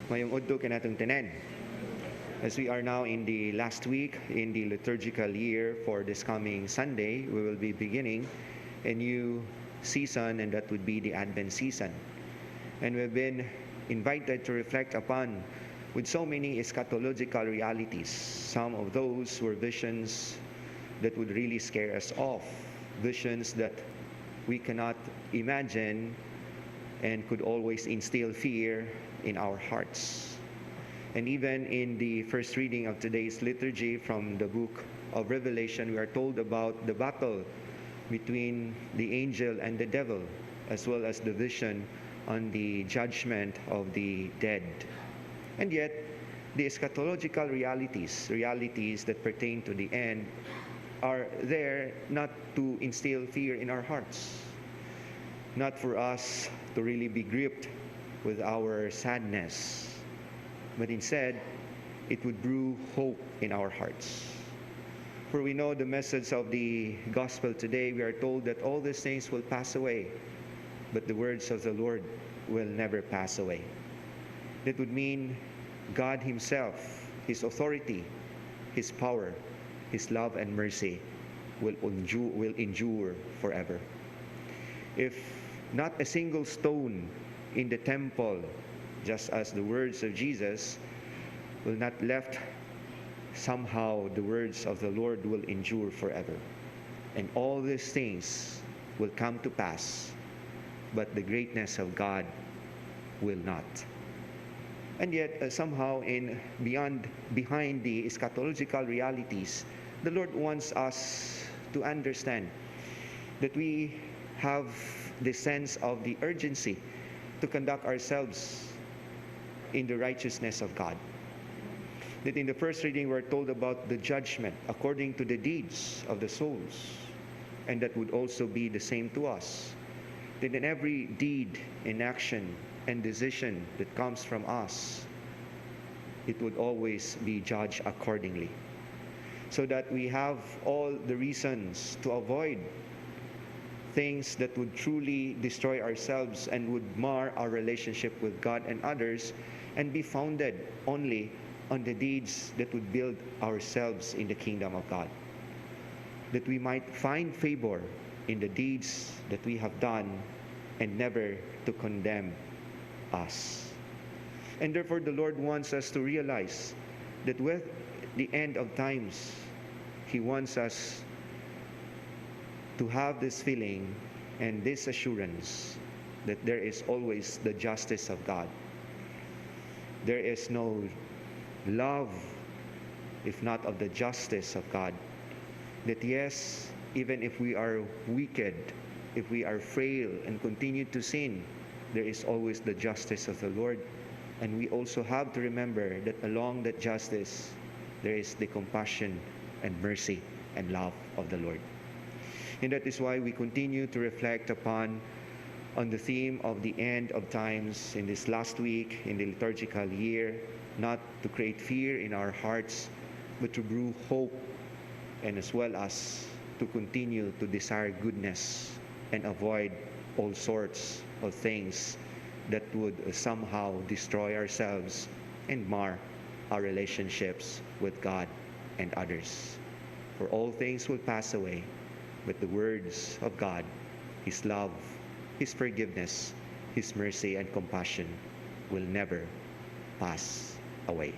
Mayong udto kanatong tanan. As we are now in the last week in the liturgical year for this coming Sunday, we will be beginning a new season, and that would be the Advent season. And we've been invited to reflect upon with so many eschatological realities. Some of those were visions that would really scare us off, visions that we cannot imagine and could always instill fear in our hearts. And even in the first reading of today's liturgy from the book of Revelation, we are told about the battle between the angel and the devil, as well as the vision on the judgment of the dead. And yet, the eschatological realities that pertain to the end, are there not to instill fear in our hearts, not for us to really be gripped with our sadness, but instead, it would brew hope in our hearts. For we know the message of the gospel today. We are told that all these things will pass away, but the words of the Lord will never pass away. That would mean God Himself, His authority, His power, His love and mercy will endure forever. If not a single stone in the temple, just as the words of Jesus, will not left, somehow the words of the Lord will endure forever. And all these things will come to pass, but the greatness of God will not. And yet, somehow, behind the eschatological realities, the Lord wants us to understand that we have the sense of the urgency to conduct ourselves in the righteousness of God. That in the first reading, we're told about the judgment according to the deeds of the souls, and that would also be the same to us. That in every deed, inaction, and decision that comes from us, it would always be judged accordingly. So that we have all the reasons to avoid things that would truly destroy ourselves and would mar our relationship with God and others, and be founded only on the deeds that would build ourselves in the kingdom of God. That we might find favor in the deeds that we have done and never to condemn us. And therefore the Lord wants us to realize that with the end of times, He wants us to have this feeling and this assurance that there is always the justice of God. There is no love if not of the justice of God. That yes, even if we are wicked, if we are frail and continue to sin, there is always the justice of the Lord. And we also have to remember that along that justice, there is the compassion and mercy and love of the Lord. And that is why we continue to reflect on the theme of the end of times in this last week in the liturgical year, not to create fear in our hearts, but to brew hope, and as well as to continue to desire goodness and avoid all sorts of things that would somehow destroy ourselves and mar our relationships with God and others. For all things will pass away, but the words of God, His love, His forgiveness, His mercy and compassion will never pass away.